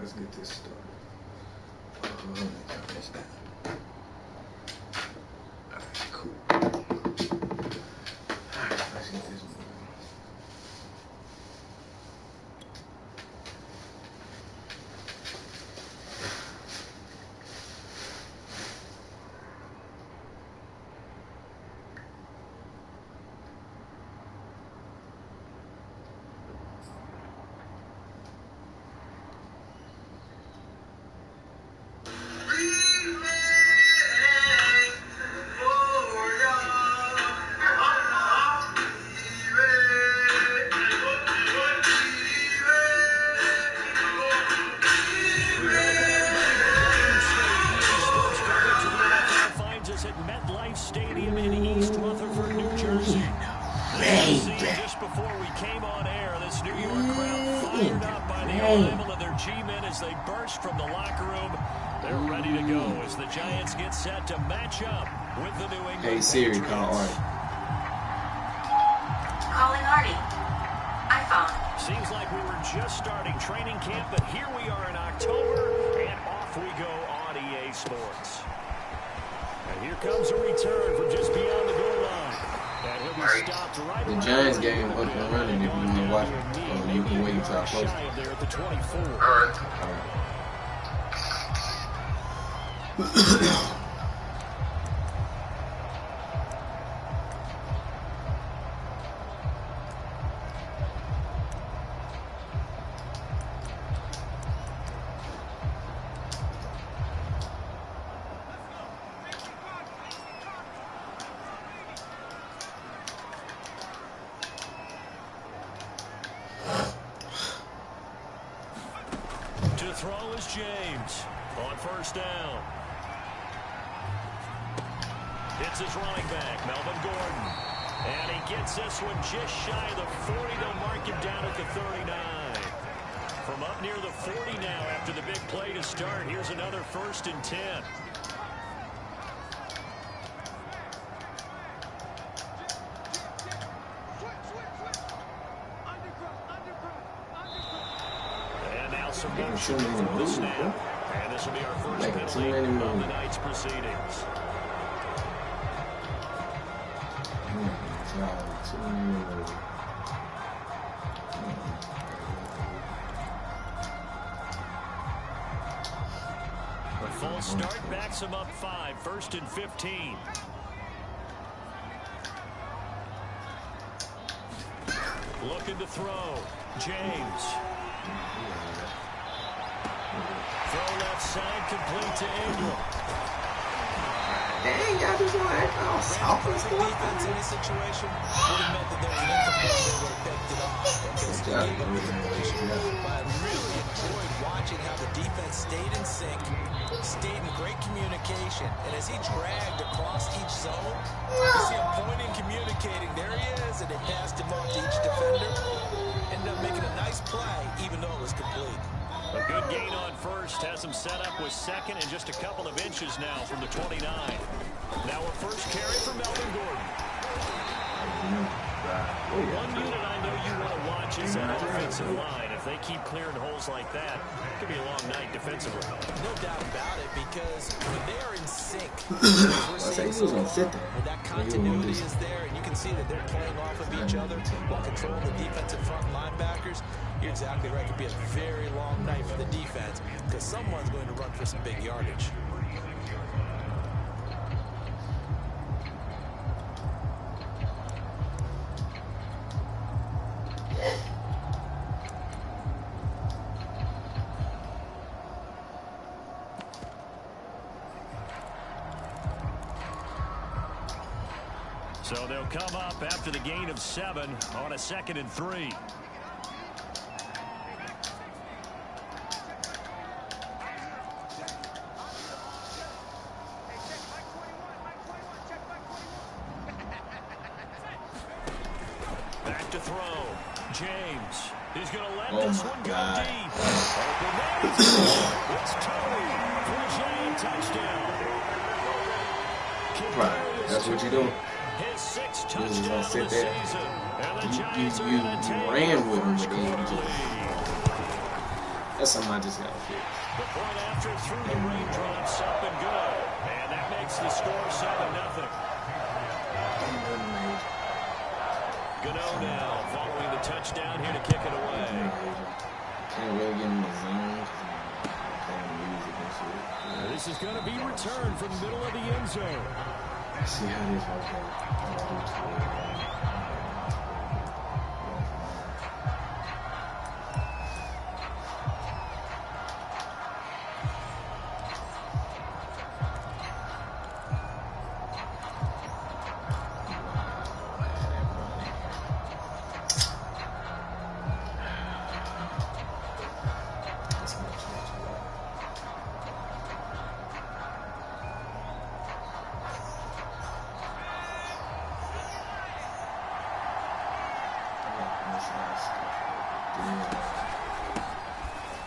let's get this started. Alright, cool. Alright, let's get this moving. Just before we came on air, this New York crowd fired up by the arrival of their G-men as they burst from the locker room. They're ready to go as the Giants get set to match up with the New England Patriots. Hey Siri, call Artie. Calling Artie. iPhone. Seems like we were just starting training camp, but here we are in October, and off we go on EA Sports. And here comes a return from just beyond the goal line. And he'll be stopped right the Giants game up and running if you want to watch it. You can wait until I post it. There at the 24. Alright. To throw is James on first down. It's his running back, Melvin Gordon. And he gets this one just shy of the 40. They'll mark him down at the 39. From up near the 40 now after the big play to start. Here's another 1st and 10. Show me for the snap. And this will be our first penalty of the night's proceedings. The false start backs him up 5, 1st and 15. Looking to throw. James. Throw left side, complete to Ingram. Dang, y'all just want to act all soft and stuff. Defense in this situation would have meant that there was an incomplete. They would have picked it off. But I really enjoyed watching how the defense stayed in sync, stayed in great communication, and as he dragged across each zone, you see him pointing, communicating. There he is, and they passed him off to each defender. Ended up making a nice play, even though it was complete. A good gain on first has him set up with second and just a couple of inches now from the 29. Now a first carry for Melvin Gordon. One unit I know you want to watch is that offensive line. If they keep clearing holes like that, it could be a long night defensively. No doubt about it, because when they are in sync, we're seeing when that continuity is there, and you can see that they're playing off of each other while controlling the defensive front linebackers. You're exactly right. It could be a very long night for the defense because someone's going to run for some big yardage. So they'll come up after the gain of 7 on a 2nd and 3. Back to throw. James. He's going to let this one go deep. It's Tony for a giant touchdown. Right, that's what you do. His 6th You just touchdown gonna sit of the there. season. And the Giants are You going to take ran the with him, first but then you quarter just lead. That's something I just got to fix. The point after through the raindrops, up and good. And that makes the score 7-0. Gano now following the touchdown here to kick it away. Can't really get in the zone because I'm playing music and shit. This is going to be returned from the middle of the end zone. Let's see how this works out.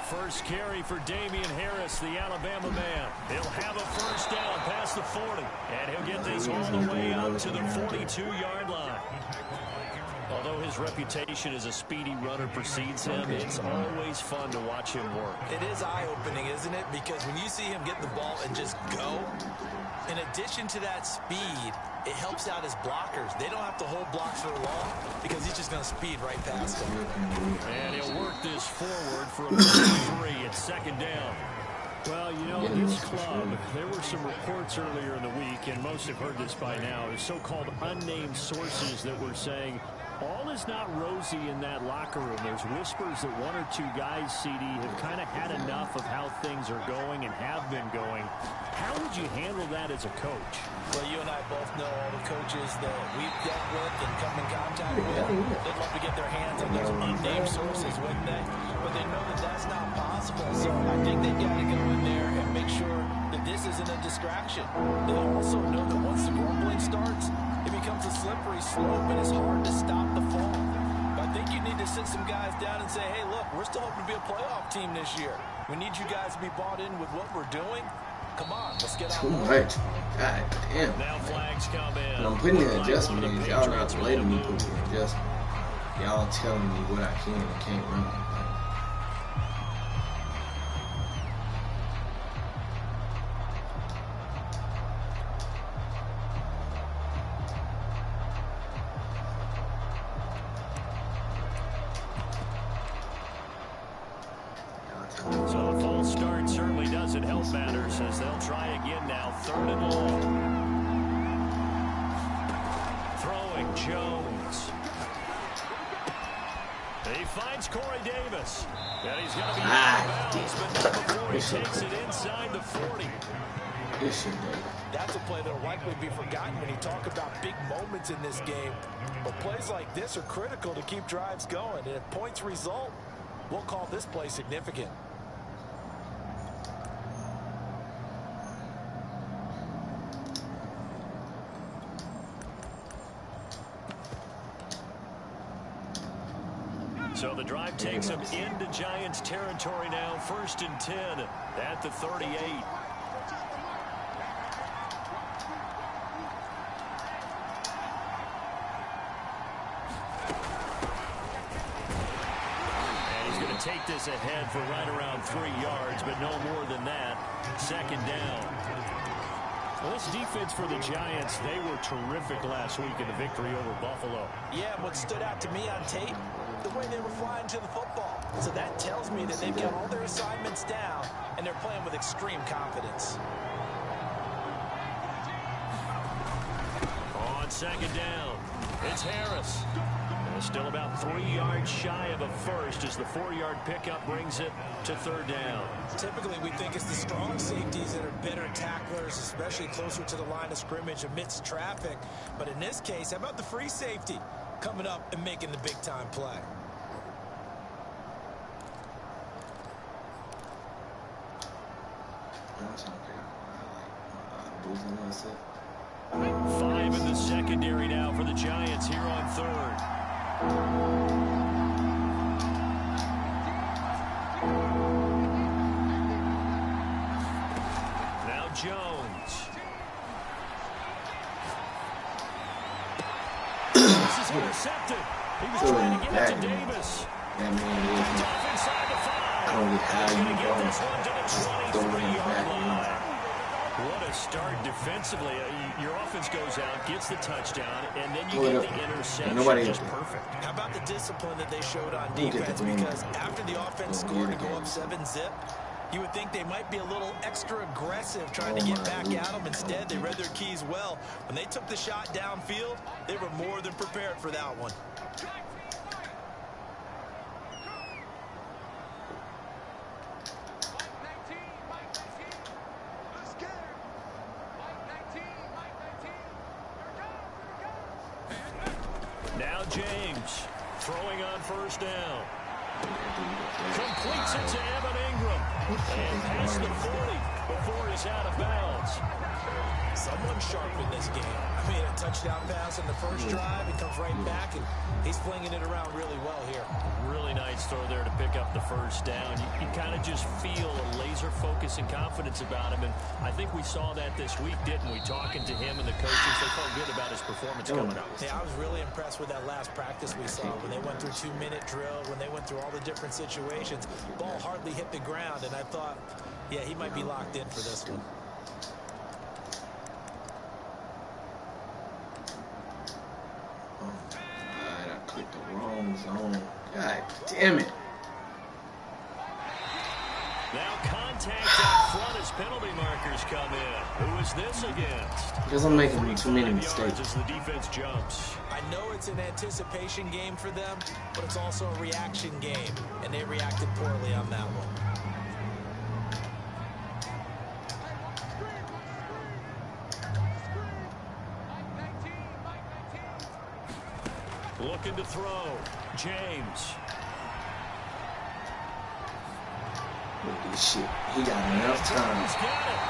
First carry for Damian Harris, the Alabama man. He'll have a first down past the 40, and he'll get this all the way out to the 42-yard line. Although his reputation as a speedy runner precedes him, it's always fun to watch him work. It is eye-opening, isn't it? Because when you see him get the ball and just go, in addition to that speed, it helps out his blockers. They don't have to hold blocks for long because he's just going to speed right past them. And he'll work this forward for a 3. It's second down. Well, you know, this club, there were some reports earlier in the week, and most have heard this by now, the so-called unnamed sources that were saying all is not rosy in that locker room. There's whispers that one or two guys, CD, have kind of had enough of how things are going and have been going. How would you handle that as a coach? Well, you and I both know all the coaches that we've dealt with and come in contact with. They'd love to get their hands on those unnamed sources, wouldn't they? But they know that that's not possible. So I think they've got to go in there and make sure that this isn't a distraction. They also know that once the grumbling starts, it becomes a slippery slope, and it's hard to stop the fall. But I think you need to sit some guys down and say, hey, look, we're still hoping to be a playoff team this year. We need you guys to be bought in with what we're doing. Come on, let's get out. Too much. God damn. Now flags come in. When I'm putting in adjustments, y'all not letting me put in adjustments. Y'all telling me what I can and can't run. So the false start certainly doesn't help matters as they'll try again now. 3rd and long. Throwing Jones. He finds Corey Davis. And he's going to be out of bounds, but not before he takes it inside the 40. That's a play that will likely be forgotten when you talk about big moments in this game. But plays like this are critical to keep drives going. And if points result, we'll call this play significant. So the drive takes them into Giants territory now. 1st and 10 at the 38. Take this ahead for right around 3 yards, but no more than that. 2nd down. Well, this defense for the Giants, they were terrific last week in the victory over Buffalo. Yeah, what stood out to me on tape, the way they were flying to the football. So that tells me that they've got all their assignments down, and they're playing with extreme confidence. On 2nd down, it's Harris. Still about 3 yards shy of a first as the 4-yard pickup brings it to 3rd down. Typically, we think it's the strong safeties that are better tacklers, especially closer to the line of scrimmage amidst traffic. But in this case, how about the free safety coming up and making the big-time play? Five in the secondary now for the Giants here on 3rd. Now Jones. This is intercepted. He was trying to get it to Davis. Off inside the 5. I don't get how He's you going to get this one to the just throw it in the back 23-yard end. line. What a start defensively. Your offense goes out, gets the touchdown, and then you get the interception. Nobody just perfect. How about the discipline that they showed on defense? Because after the offense scored to go up 7-zip, you would think they might be a little extra aggressive trying to get back at them. Instead, they read their keys well. When they took the shot downfield, they were more than prepared for that one. Now James throwing on first down. Completes it to Evan Ingram. And past the 40 before he's out of bounds. Someone sharp in this game. I mean, a touchdown pass on the first drive. He comes right back, and he's flinging it around really well here. Really nice throw there to pick up the first down. You kind of just feel a laser focus and confidence about him, and I think we saw that this week, didn't we? Talking to him and the coaches, they felt good about his performance coming up. Yeah, I was really impressed with that last practice we saw when they went through 2-minute drill, when they went through all the different situations. Ball hardly hit the ground, and I thought, yeah, he might be locked in for this one. The wrong zone. God damn it. Now contact up front as penalty markers come in. Who is this against? Because I'm making too many mistakes. As the defense jumps. I know it's an anticipation game for them, but it's also a reaction game, and they reacted poorly on that one. Looking to throw. James. Look at this shit. He got enough time. He's got it.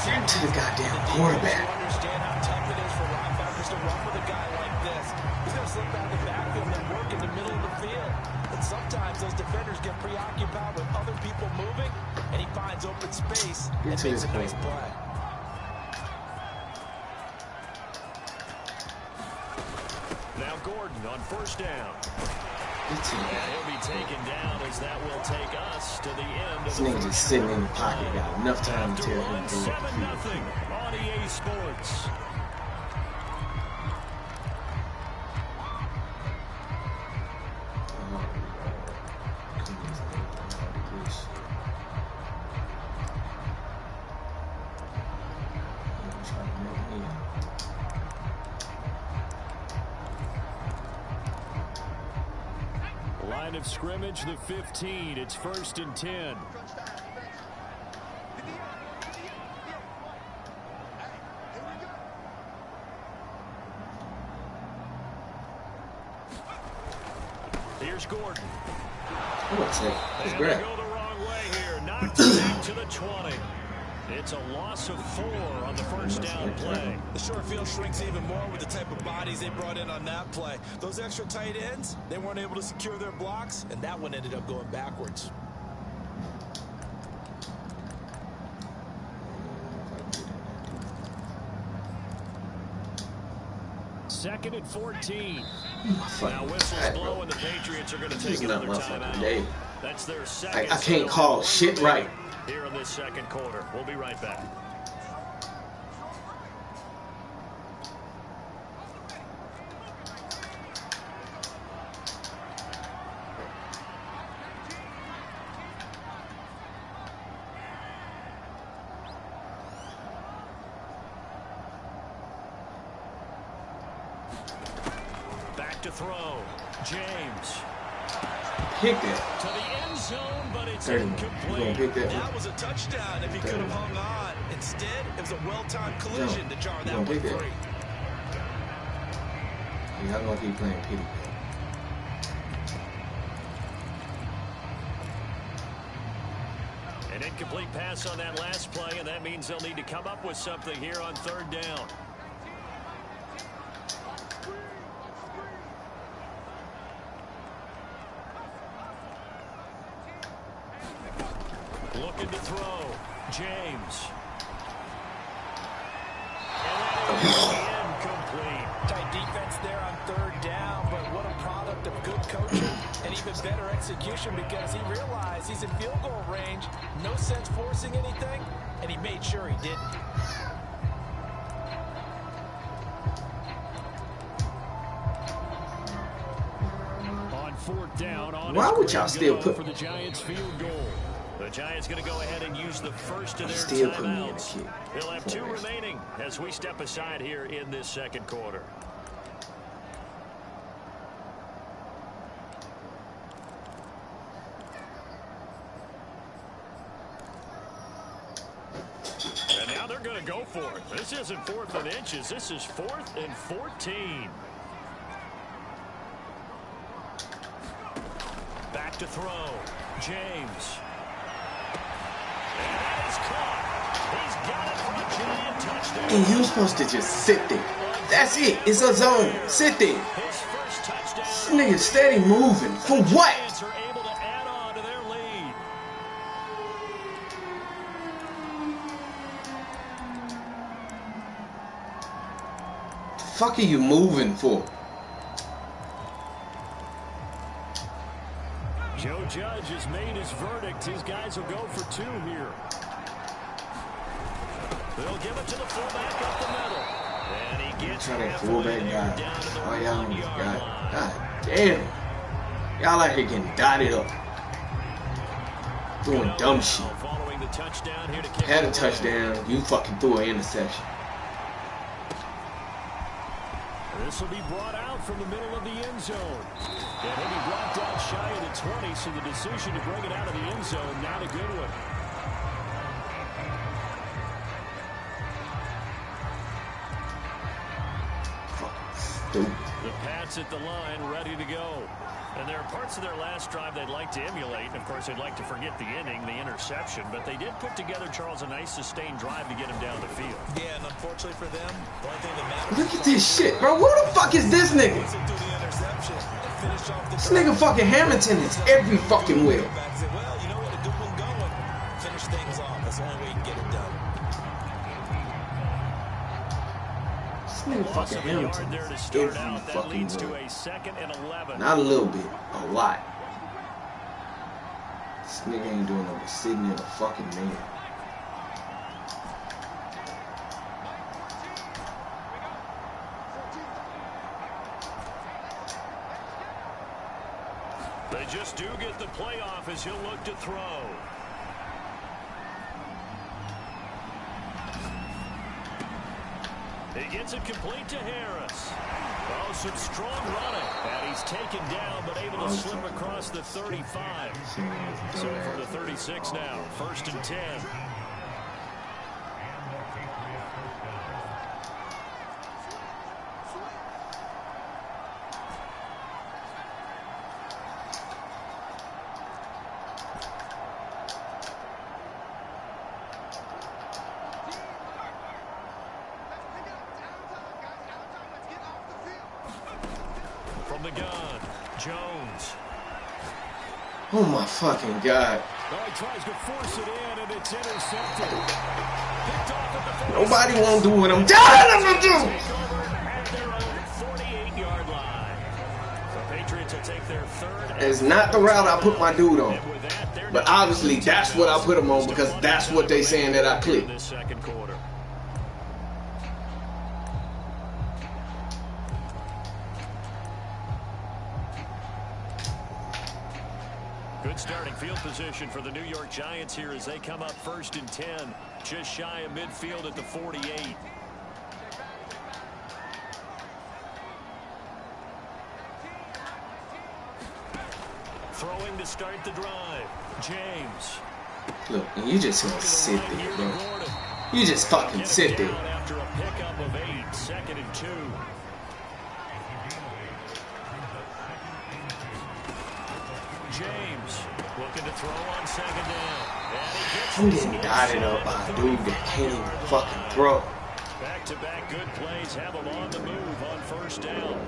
Get to the goddamn quarterback. You understand how tough it is for linebackers to run with a guy like this. He's going to slip out of the backfield and work in the middle of the field. And sometimes those defenders get preoccupied with other people moving, and he finds open space and makes a nice play. Now Gordon on first down. And he'll be taken down as that will take us to the end. This nigga just sitting in the pocket, got enough time to tell him to do it. 7-0 on EA Sports. Line of scrimmage, the 15. It's 1st and 10. Here's Gordon. What's that? It's great. Go the wrong way here. Knocked back to the 20. It's a loss of 4 on the first down play. The short field shrinks even more with the type of bodies they brought in on that play. Those extra tight ends, they weren't able to secure their blocks, and that one ended up going backwards. Second and 14. Now whistles blow, and the Patriots are going to take another timeout. That's their second. I can't call shit right. Here in this second quarter. We'll be right back. Back to throw. James. Pick that. To the end zone, but it's incomplete. That was a touchdown if he could have hung on. Instead, it was a well-timed collision to jar that one free. Y'all gonna keep playing pity. An incomplete pass on that last play, and that means they'll need to come up with something here on 3rd down. Looking to throw. James. Incomplete. Tight defense there on 3rd down, but what a product of good coaching and even even better execution because he realized he's in field goal range. No sense forcing anything, and he made sure he didn't. On fourth down, on why would y'all still put for the Giants field goal? The Giants going to go ahead and use the first of their still put me in the timeouts. kick. They'll have 2 remaining as we step aside here in this second quarter. And now they're going to go for it. This isn't 4th and inches. This is 4th and 14. Back to throw. James. And that is caught. He's got it for a Giant touchdown. And you're supposed to just sit there. That's it. It's a zone. Sit there. His first touchdown. This nigga steady moving. For what? Giants are able to add on to their lead. The fuck are you moving for? Joe Judge has made his verdict. His guys will go for 2 here. They'll give it to the fullback up the middle. And he gets Try that halfway fullback there guy. down to the Oh, y'all 1 yard got. line. God damn. Y'all out here getting dotted up. Doing dumb shit. Following the touchdown here to kick Had a it away. touchdown. You fucking threw an interception. This will be brought out from the middle of the end zone. And he'll be brought down shy of the 20, so the decision to bring it out of the end zone, not a good one. Stupid. The Pats at the line, ready to go. And there are parts of their last drive they'd like to emulate. And of course, they'd like to forget the inning, the interception. But they did put together, Charles, a nice sustained drive to get him down the field. Yeah, and unfortunately for them, the only thing that matters. Look at this shit, bro. Who the fuck is this nigga? This nigga fucking Hamilton is every fucking wheel. Well, you know what? A good one going. Finish things off. That's the only way you can get it done. This nigga Loss fucking of a yard Hamilton there to is start every out. That fucking leads to wheel. a 2nd and 11. Not a little bit, a lot. This nigga ain't doing no but sitting in a fucking man. They just do get the playoff as he'll look to throw. He gets it complete to Harris. Oh, some strong running. And he's taken down, but able to slip across the 35. So for the 36 now, 1st and 10. From the gun, Jones. Oh my fucking god. Oh, he tries to force it in, and it's intercepted. Picked off at the 46. Nobody won't do what I'm telling them to do. Take over at their own 48-yard line. The Patriots will take their 3rd. It's not the route I put my dude on. And with that, they're But now obviously that's what I put him on because that's what they saying that I in clicked. this second quarter. Good starting field position for the New York Giants here as they come up 1st and 10, just shy of midfield at the 48. Throwing to start the drive, James. Look, and you just gonna sit there, bro. You just fucking sit there. After a pickup of 8, 2nd and 2. James looking to throw on 2nd down. And he gets I'm this getting dotted up by a dude that can't even fucking throw. Back-to-back good plays have him on the move on 1st down.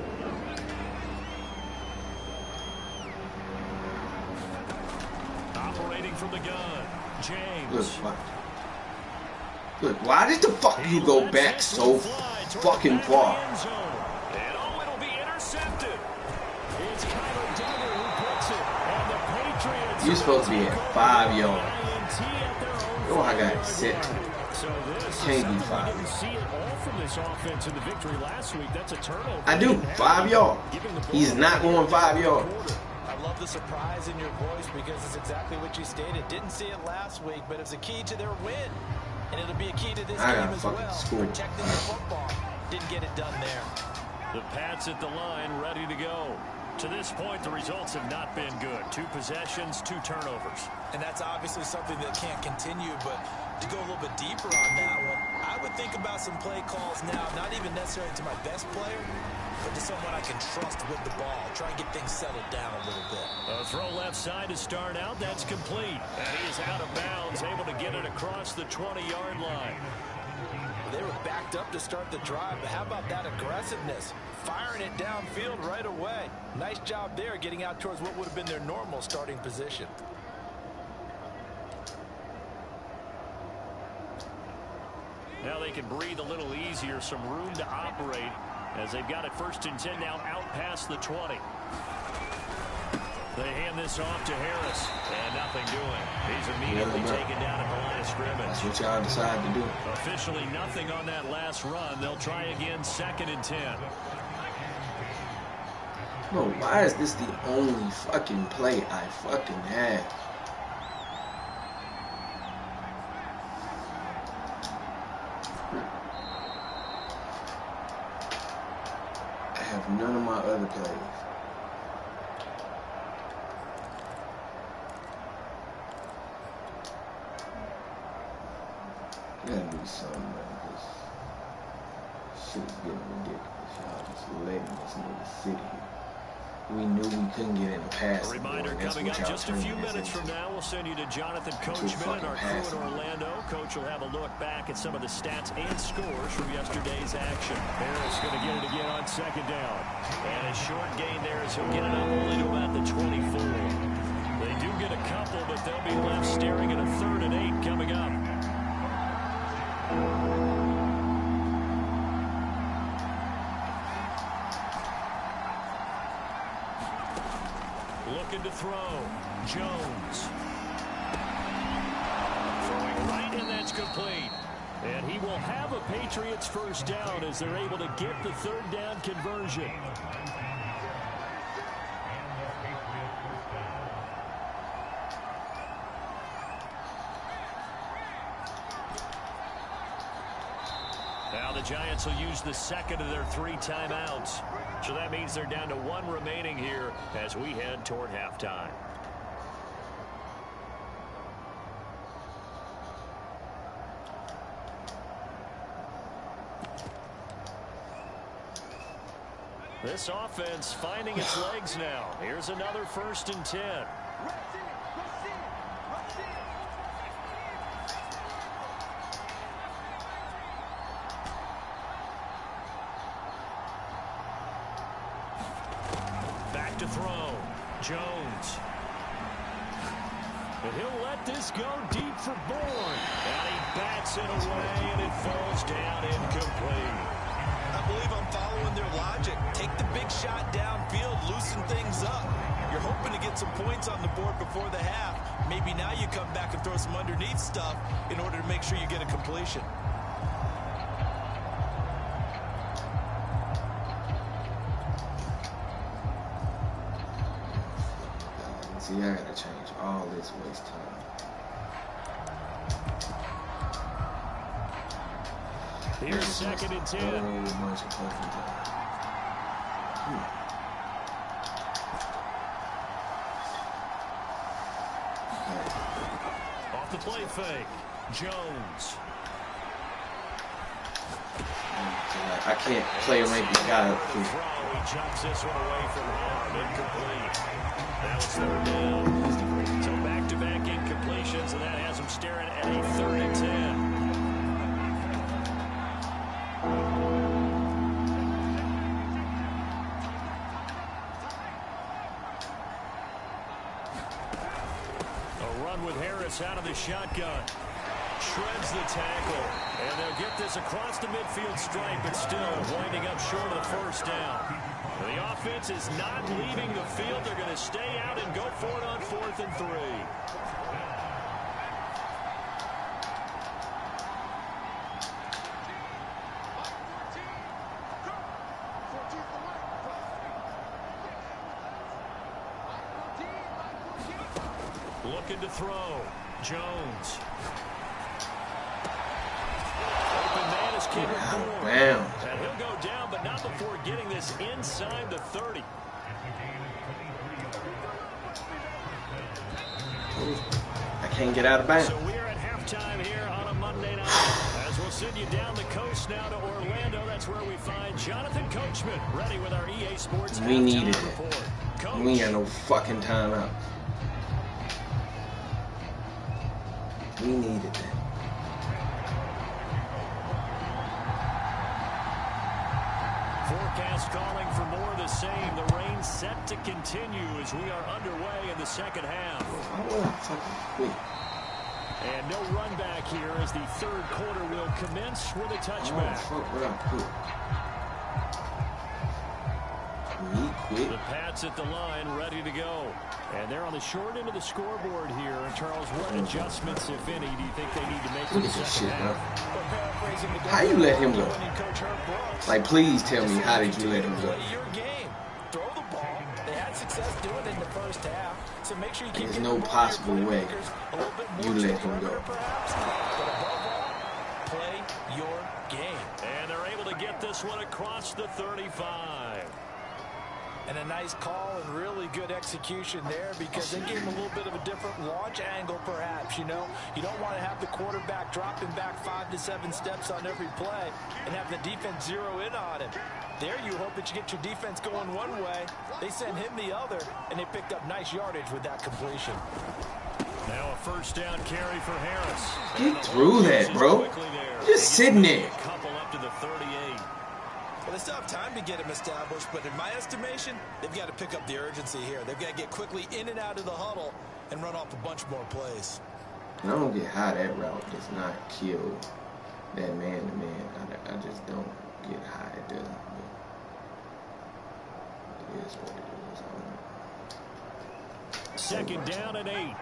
Operating from the gun, James. Look, why did the fuck you go back so fucking far? And oh, it'll be intercepted. It's Kyler Duggar who puts it. You're supposed to be at 5 yards. Oh, I got it set. Can't be 5 yards. I do 5 yards. He's not going 5 yards. I love the surprise in your voice because it's exactly what you stated. Didn't see it last week, but it's a key to their win. And it'll be a key to this game as well. Protecting the football. Didn't get it done there. The Pats at the line, ready to go. To this point, the results have not been good. 2 possessions, 2 turnovers. And that's obviously something that can't continue, but to go a little bit deeper on that one, I would think about some play calls now, not even necessarily to my best player, but to someone I can trust with the ball. Try and get things settled down a little bit. A throw left side to start out. That's complete. And he is out of bounds, able to get it across the 20-yard line. They were backed up to start the drive, but how about that aggressiveness? Firing it downfield right away. Nice job there getting out towards what would have been their normal starting position. Now they can breathe a little easier, some room to operate as they've got it 1st and 10 now out past the 20. They hand this off to Harris, and nothing doing. He's immediately taken down at the line of scrimmage. That's what y'all decided to do. Officially nothing on that last run. They'll try again 2nd and 10. No, why is this the only fucking play I fucking have? I have none of my other plays. Gotta do something, man, because shit is getting ridiculous. Y'all just letting this nigga sit here. We knew we couldn't get in the pass. A reminder coming up just a few minutes from now. We'll send you to Jonathan Coachman, our crew in Orlando. Coach will have a look back at some of the stats and scores from yesterday's action. Harris going to get it again on 2nd down. And a short gain there as he'll get it up only to about the 24. They do get a couple, but they'll be left staring at a 3rd and 8 coming up. Looking to throw. Jones. Throwing right, and that's complete. And he will have a Patriots 1st down as they're able to get the 3rd down conversion. Now the Giants will use the 2nd of their 3 timeouts. So that means they're down to 1 remaining here as we head toward halftime. This offense finding its legs now. Here's another 1st and 10. To throw. Jones. And he'll let this go deep for Bourne. And he bats it away, and it falls down incomplete. I believe I'm following their logic. Take the big shot downfield, loosen things up. You're hoping to get some points on the board before the half. Maybe now you come back and throw some underneath stuff in order to make sure you get a completion. See, I gotta change all this waste time. Here's 2nd and 10. Off the play fake. Jones. I can't play make the guy up here. He jumps this one away from home. Incomplete. That was 3rd down. So back-to-back incompletions, and that has him staring at a 3rd and 10. A run with Harris out of the shotgun. Shreds the tackle. And they'll get this across the midfield stripe, but still winding up short of the first down. The offense is not leaving the field. They're going to stay out and go for it on 4th and 3. Looking to throw. Jones. Open man is Kendrick Bourne. And he'll go down, but not before getting this inside the 30. I can't get out of bounds. So we're at halftime here on a Monday night. As we'll send you down the coast now to Orlando. That's where we find Jonathan Coachman ready with our EA Sports We needed report. it. Coach. We ain't got no fucking timeout. We needed that. Forecast calling for more of the same. The rain set to continue as we are underway in the second half. I want fucking quit. And no run back here as the third quarter will commence with a touchback. Oh, fuck, what I quit. Me quit. The Pats at the line, ready to go. And they're on the short end of the scoreboard here. And Charles, what adjustments, if any, do you think they need to make in Look the at this second shit, bro. half? How you let him go? Like, please tell me, how did you let him go? Play your game. Throw the ball. They had success doing it in the first half. So make sure you keep There's getting no the ball possible to your way playmakers a little bit you more let to him the go. perimeter, perhaps. But above all, play your game. And they're able to get this one across the 35. And a nice call and really good execution there because they gave him a little bit of a different launch angle, perhaps. You know, you don't want to have the quarterback dropping back 5 to 7 steps on every play and have the defense zero in on him. There you hope that you get your defense going one way. They send him the other, and they picked up nice yardage with that completion. Now a first down carry for Harris. Get through that, bro. Just sitting there. A couple up to the 38. Well, they still have time to get him established, but in my estimation, they've got to pick up the urgency here. They've got to get quickly in and out of the huddle and run off a bunch more plays. I don't get how that route does not kill that man-to-man. I just don't get how it doesn't. But it is what it is. Second down and 8.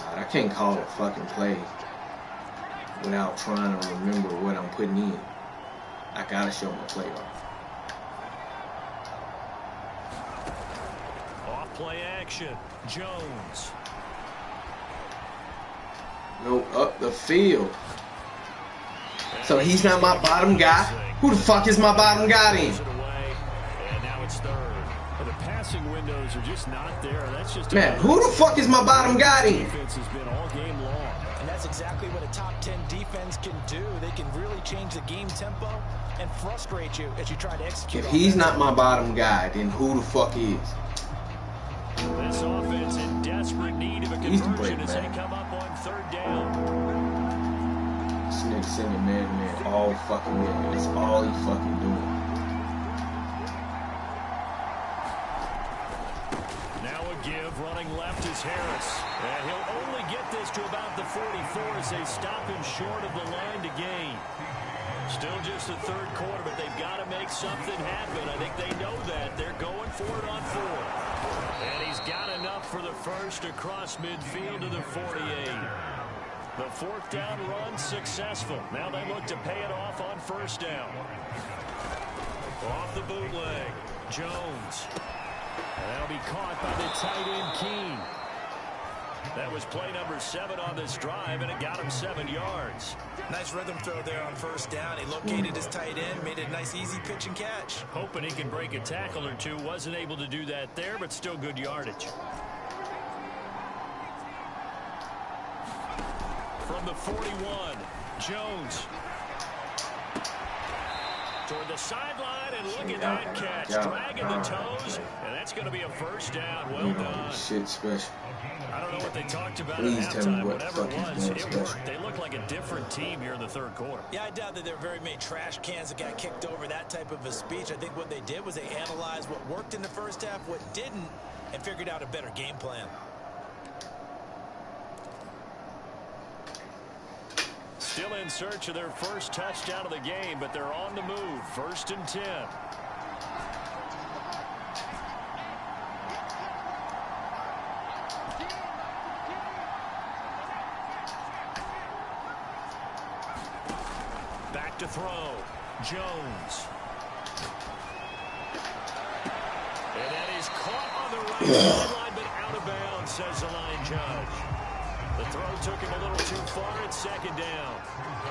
God, I can't call a fucking play without trying to remember what I'm putting in. I gotta show my play Off play action. Jones. Go up the field. So he's not my bottom guy? Who the fuck is my bottom guy then? And now it's third. The passing windows are just not there. That's just man, who the fuck is my bottom guy then? Defense has been all game long. And that's exactly what a top 10 defense can do. They can really change the game tempo and frustrate you as you try to execute. If he's not my bottom guy, then who the fuck is? This offense in desperate need of a conversion as they come up on third down. This nigga sending man all fucking way. That's all he fucking doing. Now a give, running left is Harris. And he'll only get this to about the 44 as they stop him short of the line to gain. Still just the third quarter, but they've got to make something happen. I think they know that. They're going for it on 4. And he's got enough for the first across midfield to the 48. The fourth down run successful. Now they look to pay it off on first down. Off the bootleg, Jones. And that'll be caught by the tight end Keene. That was play number 7 on this drive, and it got him 7 yards. Nice rhythm throw there on first down. He located his tight end, made it a nice easy pitch and catch. Hoping he can break a tackle or two. Wasn't able to do that there, but still good yardage. From the 41, Jones. Toward the sideline, and look at that catch. Dragging the toes, and that's going to be a first down. Well done. Shit special. I don't know what they talked about Please at tell me halftime. what the Whatever fuck it he's was, doing it worked. special. They look like a different team here in the third quarter. Yeah, I doubt that there are very many trash cans that got kicked over that type of a speech. I think what they did was they analyzed what worked in the first half, what didn't, and figured out a better game plan. Still in search of their first touchdown of the game, but they're on the move. 1st and 10. Back to throw. Jones. And that is caught on the right sideline, but out of bounds, says the line judge. The throw took him a little too far. It's 2nd down.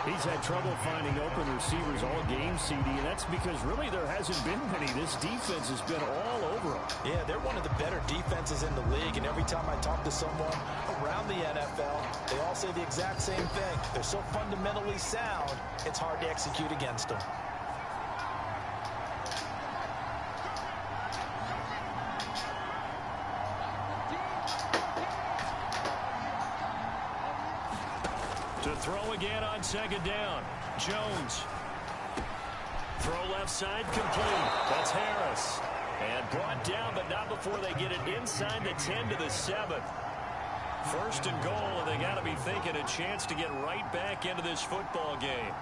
He's had trouble finding open receivers all game, CD, and that's because really there hasn't been many. This defense has been all over him. Yeah, they're one of the better defenses in the league, and every time I talk to someone around the NFL, they all say the exact same thing. They're so fundamentally sound, it's hard to execute against them. To throw again on 2nd down. Jones. Throw left side complete. That's Harris. And brought down, but not before they get it inside the 10 to the 7. 1st and goal, and they got to be thinking a chance to get right back into this football game.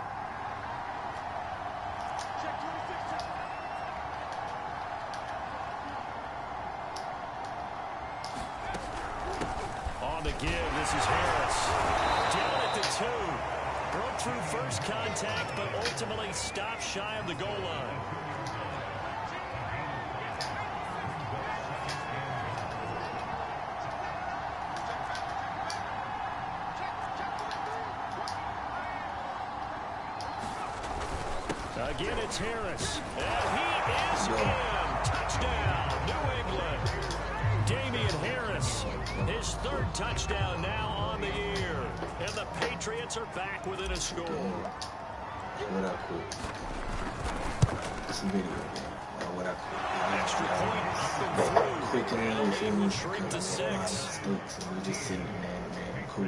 On the give, this is Harris. Down at the 2. Broke through first contact, but ultimately stopped shy of the goal line. Again, it's Harris. And he is in. Touchdown, New England. Damian Harris, his 3rd touchdown now on the year. And the Patriots are back within a score. What I quit. It's a video game. What I quit. Extra point up and through. Quick and And easy. it will shrink to 6. Mistakes, and we just sitting man, cool.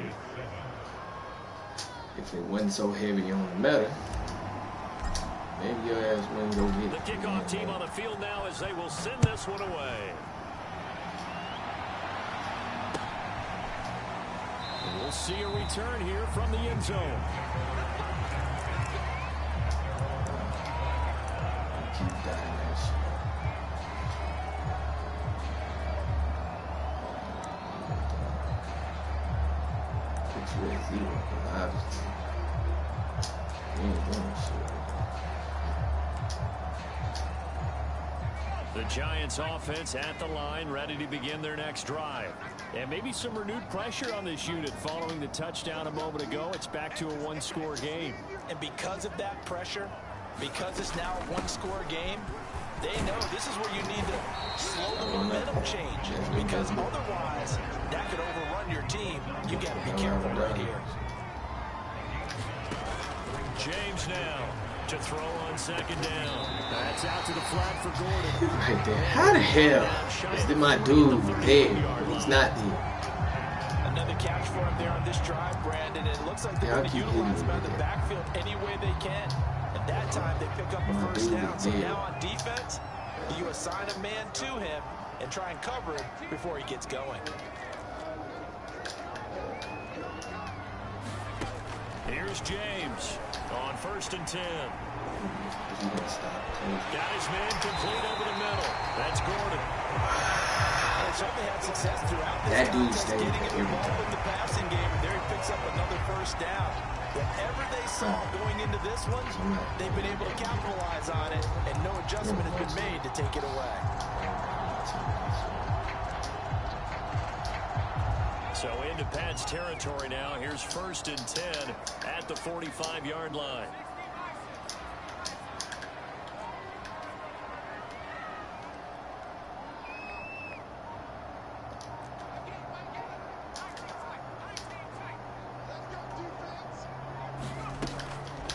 If it wasn't so heavy on the metal, maybe your ass wouldn't go get The it. kickoff team on the field now as they will send this one away. And we'll see a return here from the end zone. Keep dying that shit. Put you at 0, because obviously you ain't doing shit. The Giants offense at the line, ready to begin their next drive. And maybe some renewed pressure on this unit following the touchdown a moment ago. It's back to a 1-score game. And because of that pressure, because it's now a 1-score game, they know this is where you need to slow the momentum change. Because otherwise, that could overrun your team. You got to be careful right here. James now to throw on 2nd down. That's out to the flat for Gordon. Right there. How the hell is my dude there? He's not there. Another catch for him there on this drive, Brandon. It looks like they're going to utilize him out of the backfield any way they can. And that time they pick up a first down. So now on defense, you assign a man to him and try and cover him before he gets going. Here's James on 1st and 10. Got his man complete over the middle. That's Gordon. They certainly had success throughout this that dude contest, stayed getting it every involved time. in the passing game, and there he picks up another first down. Whatever they saw going into this one, they've been able to capitalize on it, and no adjustment has been made to take it away. So into Pat's territory now. Here's 1st and 10 at the 45-yard line.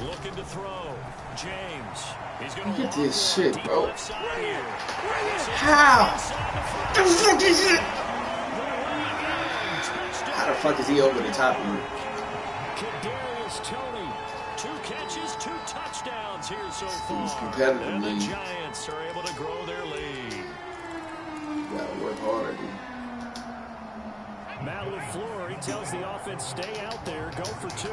Looking to throw. James. He's going Look at this shit, bro. How? How the fuck is he over the top of you? Kadarius Toney, 2 catches, 2 touchdowns here so far. These competitive And the leagues. Giants are able to grow their lead. You gotta work harder, dude. Matt LaFleur, he tells the offense, stay out there, go for 2.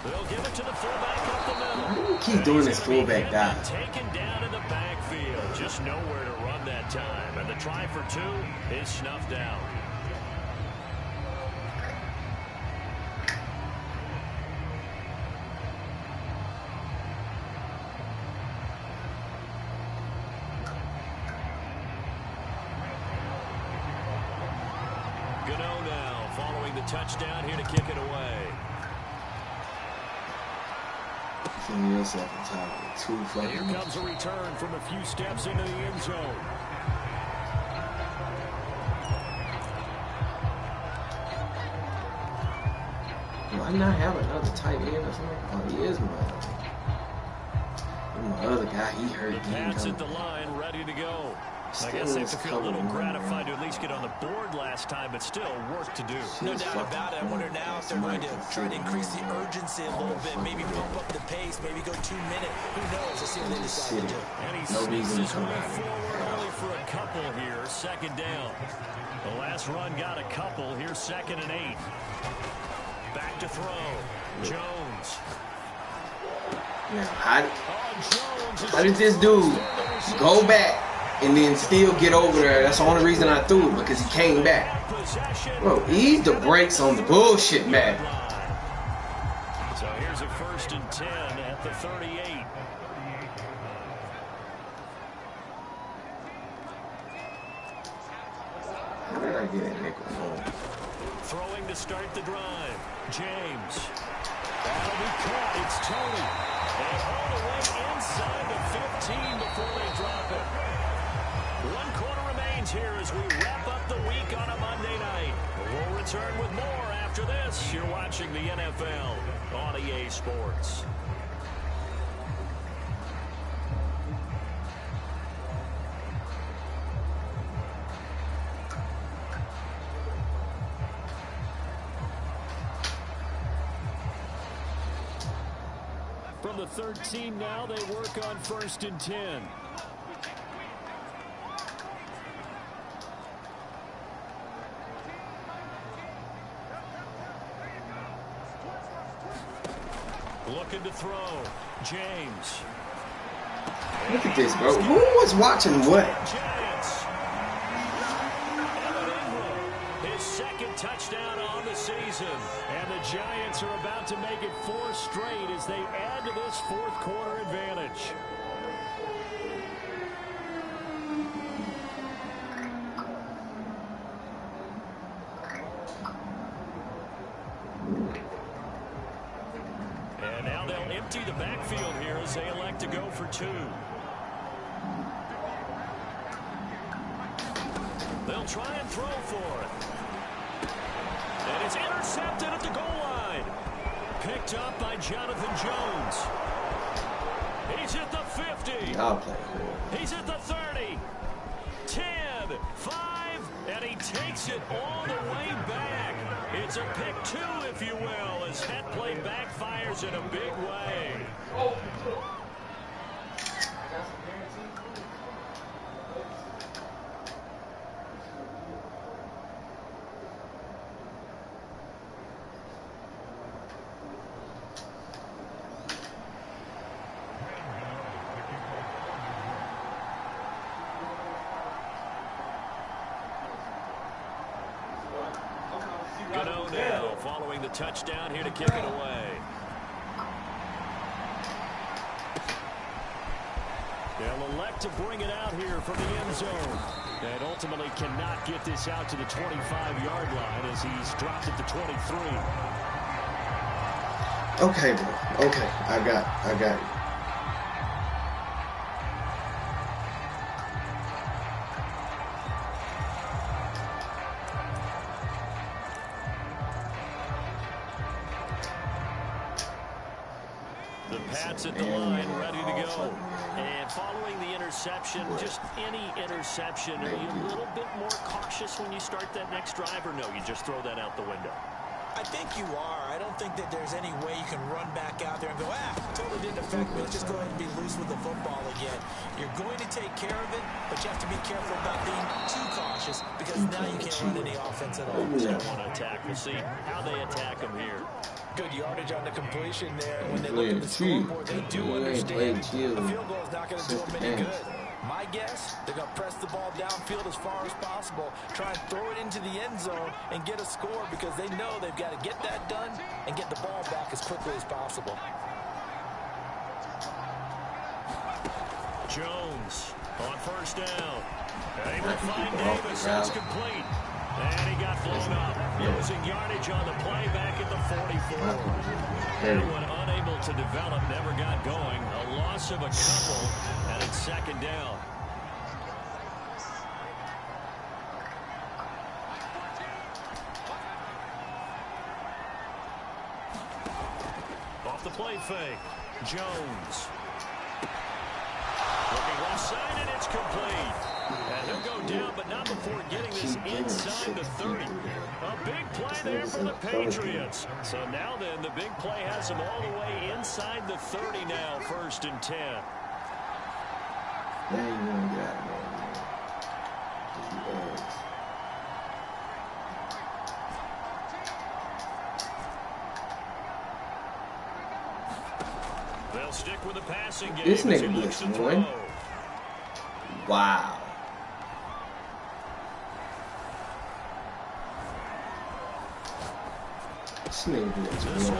They'll give it to the fullback up the middle. Why do you keep doing this fullback dive? Taken down in the backfield. Just nowhere to run that time. And the try for 2 is snuffed out. Gano now following the touchdown here to kick it away. Feel yourself on top of 2 fucking Here comes a return from a few steps into the end zone. Do I not have another tight end or something? Oh, he is my other guy. He hurt. The pass at the line, ready to go. I guess they have to feel a little gratified to at least get on the board last time, but still work to do. No doubt about it. I wonder now if they're going to try to increase the urgency a little bit, maybe bump up the pace, maybe go 2 minutes. Who knows? Let's see what they decide to do. And he No reason to sneaks his come way out. forward only for a couple here. 2nd down. The last run got a couple. Here's 2nd and 8. Back to throw. Jones. Yeah, how did this dude go back and then still get over there? That's the only reason I threw it, because he came back. Bro, ease the brakes on the bullshit, man. So here's a 1st and 10 at the 38. How did I get that nickel home? Throwing to start the drive. James. That'll be caught. It's Toney. And all the way inside the 15 before they drop it. 1 quarter remains here as we wrap up the week on a Monday night. We'll return with more after this. You're watching the NFL on EA Sports. From the 13 now, they work on 1st and 10. Looking to throw. James. Look at this, bro. Who was watching what? Giants. His 2nd touchdown on the season. And the Giants are about to make it 4 straight as they add to this 4th quarter advantage. And now they'll empty the backfield here as they elect to go for 2. They'll try and throw for it. And it's intercepted at the goal line. Picked up by Jonathan Jones. He's at the 50. I'll play horrible. He's at the 30. 10, 5, and he takes it all the way back. It's a pick 2, if you will, as that play backfires in a big way. Gano now following the touchdown here to kick it away. They'll elect to bring it out here from the end zone. And ultimately cannot get this out to the 25-yard line as he's dropped at the 23. Okay, bro. Okay, I got it. Pat's at the line, ready to go. And following the interception, just any interception, are you a little bit more cautious when you start that next drive, or no, you just throw that out the window? I think you are. I don't think that there's any way you can run back out there and go, totally didn't affect me. Let's just go ahead and be loose with the football again. You're going to take care of it, but you have to be careful about being too cautious because now you can't run any offense at all. They want to attack. We'll see how they attack them here. Good yardage on the completion there. When they look at the scoreboard, they do understand a field goal is not going to do them any good. My guess, they're going to press the ball downfield as far as possible, try and throw it into the end zone and get a score because they know they've got to get that done and get the ball back as quickly as possible. Jones on first down. Able to find Davis. That's complete. And he got blown up. Losing yardage on the play back at the 44. Everyone unable to develop, never got going. A loss of a couple, and it's second down. Off the play fake. Jones. Looking left side, and it's complete. And he'll go down, but not before getting this inside the 30. A big play there for the Patriots. So now then, the big play has them all the way inside the 30 now, 1st and 10. They ain't gonna get out of there. They'll stick with the passing game. This nigga looks one. Wow. This one to Bourne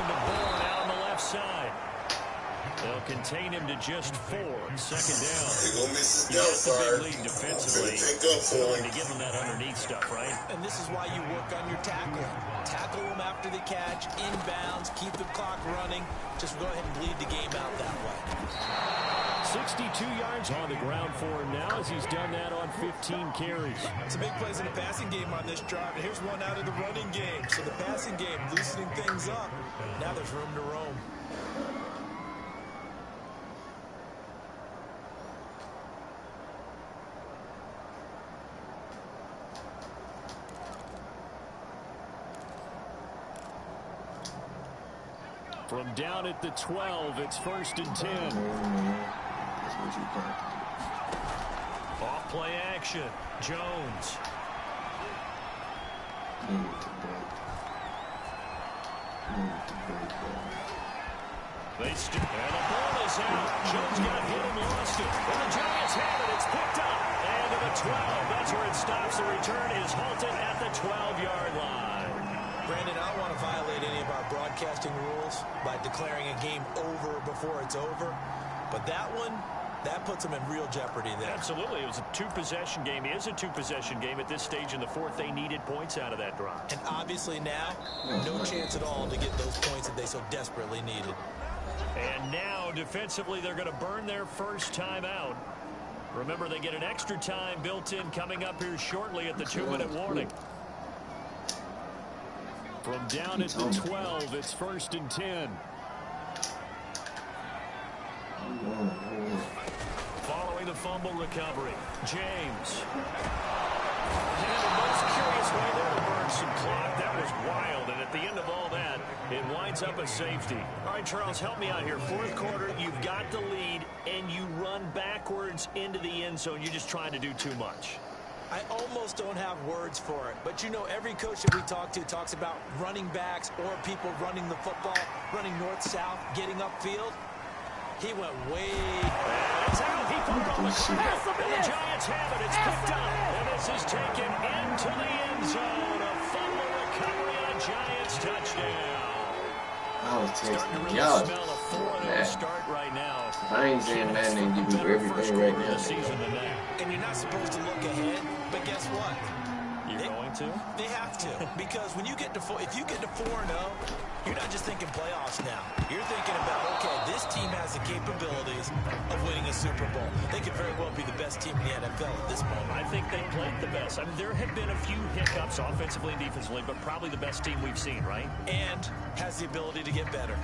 out on the left side. They'll contain him to just 4. Second down. You get the big lead defensively. To give him that underneath stuff, right? And this is why you work on your tackling. Tackle them after the catch, inbounds, keep the clock running. Just go ahead and bleed the game out that way. 62 yards on the ground for him now as he's done that on 15 carries. Some big plays in the passing game on this drive, and here's one out of the running game. So the passing game loosening things up. Now there's room to roam. From down at the 12, it's 1st and 10. Off play action. Jones. They stick. And the ball is out. Jones got hit and lost it. And the Giants have it. It's picked up. And to the 12. That's where it stops. The return is halted at the 12-yard line. Brandon, I don't want to violate any of our broadcasting rules by declaring a game over before it's over. But that one, that puts them in real jeopardy there. Absolutely. It was a two-possession game. It is a two-possession game at this stage in the 4th. They needed points out of that drive. And obviously now, no chance at all to get those points that they so desperately needed. And now, defensively, they're going to burn their first time out. Remember, they get an extra time built in coming up here shortly at the 2-minute warning. From down at the 12, it's 1st and 10. Following the fumble recovery, James. And the most curious way there to burn some clock. That was wild, and at the end of all that, it winds up a safety. All right, Charles, help me out here. 4th quarter, you've got the lead, and you run backwards into the end zone. You're just trying to do too much. I almost don't have words for it, but you know every coach that we talk to talks about running backs or people running the football, running north-south, getting upfield. He went way. It's out. He put it on the pass. And the Giants have it. It's picked up. And this is taken into the end zone. A fumble recovery on a Giants touchdown. I was texting y'all. Start right now. I ain't saying that and give you everything right now. And you're not supposed to look ahead, but guess what? You're going to? They have to, because when you get to if you get to 4-0, you're not just thinking playoffs now. You're thinking about, okay, this team has the capabilities of winning a Super Bowl. They could very well be the best team in the NFL at this moment. I think they played the best. I mean, there have been a few hiccups offensively and defensively, but probably the best team we've seen, right? And has the ability to get better.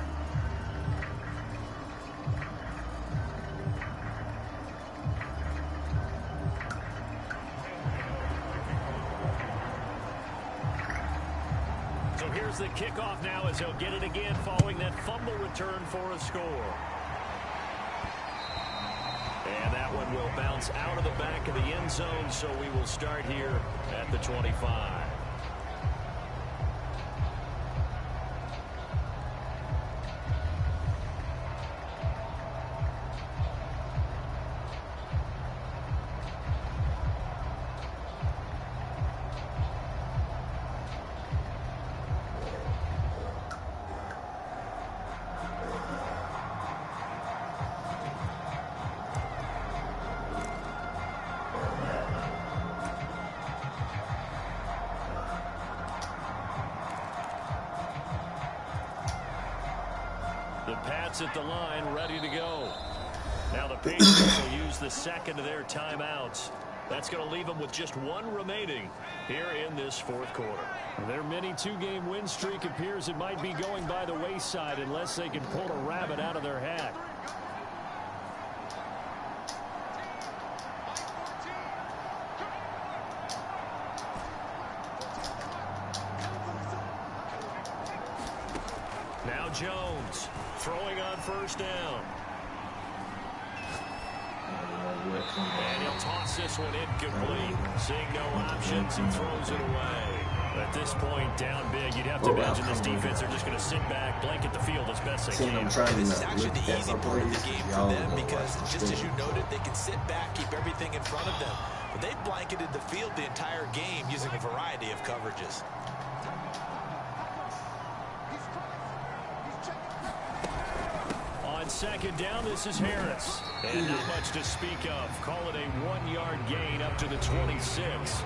here's the kickoff now as he'll get it again following that fumble return for a score. And that one will bounce out of the back of the end zone, so we will start here at the 25. The Pats at the line, ready to go. Now the Patriots will use the second of their timeouts. That's going to leave them with just one remaining here in this fourth quarter. Their mini two-game win streak appears it might be going by the wayside unless they can pull a rabbit out of their hat. Now Jones throwing on first down. And he'll toss this one incomplete. Seeing no options, he throws it away. At this point, down big, you'd have to imagine this defense are just going to sit back, blanket the field as best they can. This is actually the easy part of the game for them because, just as you noted, they can sit back, keep everything in front of them. But they blanketed the field the entire game using a variety of coverages. On second down, this is Harris. And not much to speak of. Call it a 1-yard gain up to the 26.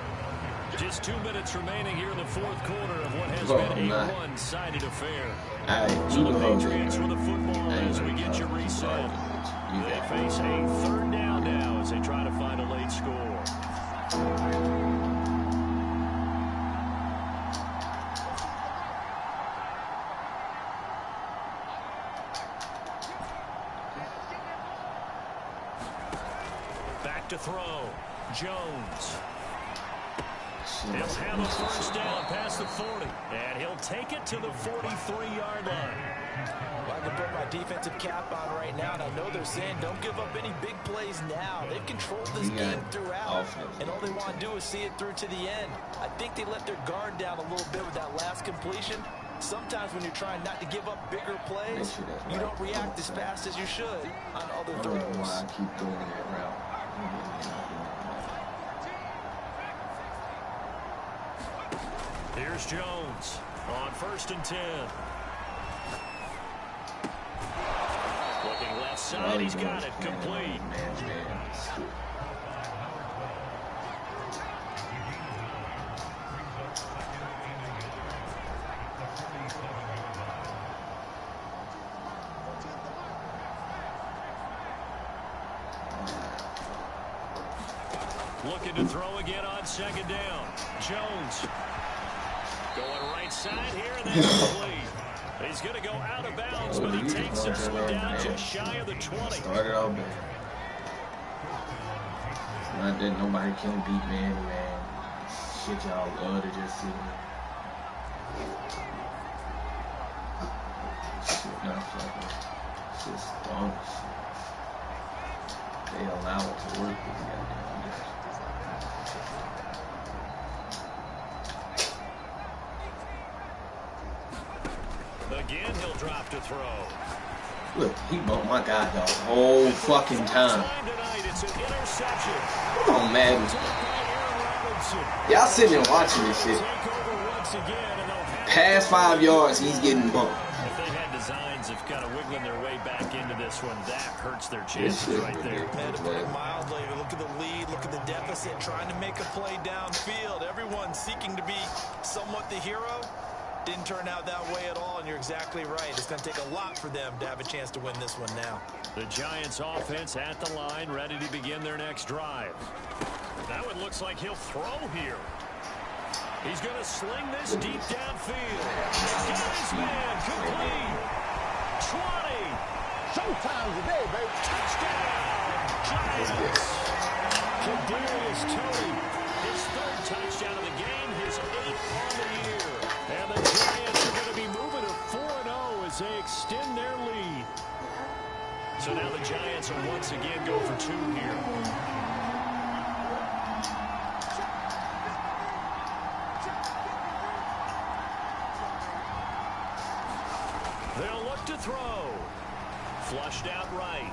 Just 2 minutes remaining here in the fourth quarter of what has been a one-sided affair. So the Patriots with the football as we get you reset. They face a third down now as they try to find a late score. Back to throw. Jones. He'll have a first down past the 40. And he'll take it to the 43-yard line. Well, I can put my defensive cap on right now, and I know they're saying don't give up any big plays now. They've controlled this game throughout, and all they want to do is see it through to the end. I think they let their guard down a little bit with that last completion. Sometimes when you're trying not to give up bigger plays, you don't react as fast as you should on other throws. I don't know why I keep going that route. Here's Jones on 1st and 10. Looking left side, he's got it complete. Looking to throw again on second down. Jones going right side here, and that's complete. He's going to go out of bounds, but he takes this one down just shy of the 20. Started off bad. It's not that nobody can beat man. Shit, y'all love to just see. Shit, not fucking. It's just dumb shit. They allow it to work with the goddamn bitch. Again, he'll drop to throw. Look, he bumped my guy the whole fucking time. Come on, Madden. Y'all sitting there watching this shit. Past 5 yards, he's getting bumped. If they had designs of kind of wiggling their way back into this one, that hurts their chances right there. Man, to put it mildly, look at the lead, look at the deficit, trying to make a play downfield. Everyone seeking to be somewhat the hero. Didn't turn out that way at all, and you're exactly right. It's going to take a lot for them to have a chance to win this one now. The Giants offense at the line, ready to begin their next drive. That one looks like he'll throw here. He's going to sling this deep downfield. Got his man, complete. 20. Showtime today, baby. Touchdown, Giants. Kadarius Toney, his 3rd touchdown of the game, his 8th on the year. And the Giants are going to be moving to 4-0 as they extend their lead. So now the Giants will once again go for 2 here. They'll look to throw. Flushed out right.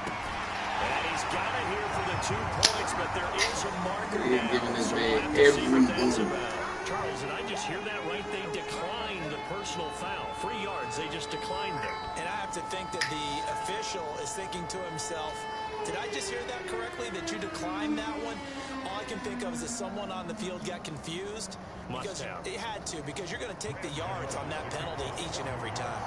And he's got it here for the 2 points, but there is a marker down. Giving this So man we'll have to see what every that's move. about. Charles, did I just hear that right? They declined the personal foul. 3 yards, they just declined it. And I have to think that the official is thinking to himself, did I just hear that correctly, that you declined that one? All I can think of is that someone on the field got confused. Must have. It had to, because you're going to take the yards on that penalty each and every time.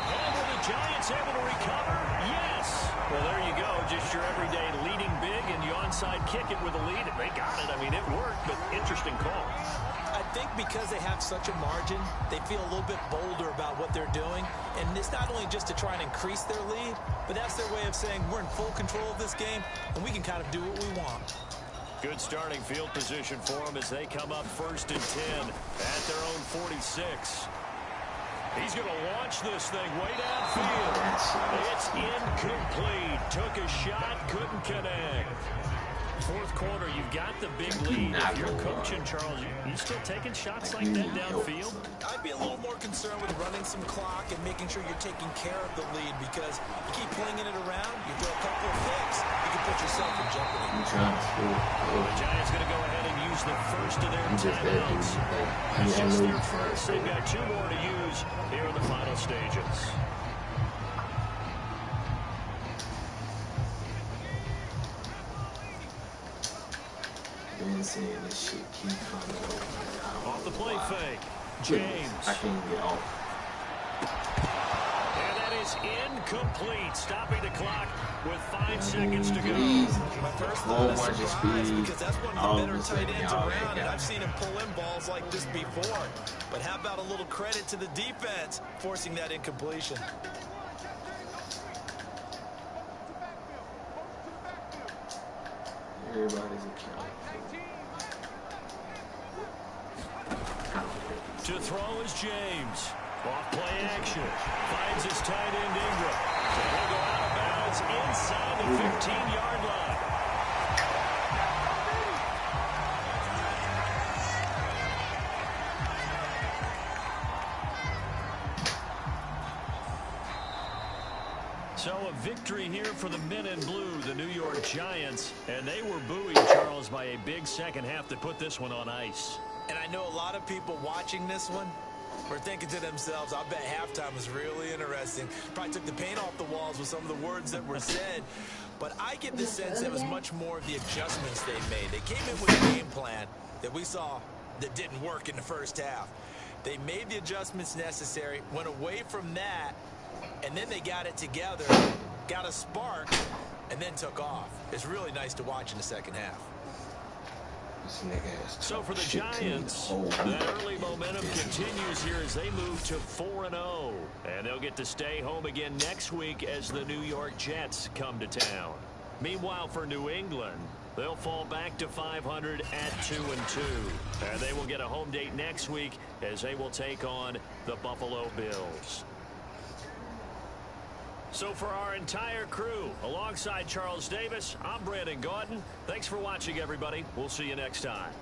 And were the Giants able to recover? Yes. Well, there you go. Just your everyday leading big, and you onside kick it with a lead. They got it. I mean, it worked, but interesting call. I think because they have such a margin, they feel a little bit bolder about what they're doing. And it's not only just to try and increase their lead, but that's their way of saying we're in full control of this game, and we can kind of do what we want. Good starting field position for them as they come up 1st and 10 at their own 46. He's going to launch this thing way downfield. It's incomplete. Took a shot, couldn't connect. 4th quarter, you've got the big lead. If you're coaching, Charles, you still taking shots like that downfield? I'd be a little more concerned with running some clock and making sure you're taking care of the lead, because you keep flinging it around, you throw a couple of picks, you can put yourself in jeopardy. The Giants going to go ahead and use the first of their timeouts. That's just their first. They've got 2 more to use here in the final stages. Been saying this shit keep coming over. Off the play fake. James. I can't get off. And that is incomplete. Stopping the clock with 5 seconds to go. My first thought is surprise, because that's one of the better tight ends around, and I've seen him pull in balls like this before. But how about a little credit to the defense forcing that incompletion? Everybody's a To throw is James. Off play action. Finds his tight end Ingram. And he'll go out of bounds inside the 15-yard line. So a victory here for the men in blue, the New York Giants. And they were buoyed, Charles, by a big second half that put this one on ice. And I know a lot of people watching this one were thinking to themselves, I bet halftime was really interesting. Probably took the paint off the walls with some of the words that were said. But I get the sense it was much more of the adjustments they made. They came in with a game plan that we saw that didn't work in the first half. They made the adjustments necessary, went away from that, and then they got it together, got a spark, and then took off. It's really nice to watch in the second half. So for the Giants, that early momentum continues here as they move to 4-0. And they'll get to stay home again next week as the New York Jets come to town. Meanwhile, for New England, they'll fall back to 500 at 2-2. And they will get a home date next week as they will take on the Buffalo Bills. So for our entire crew, alongside Charles Davis, I'm Brandon Gaudin. Thanks for watching, everybody. We'll see you next time.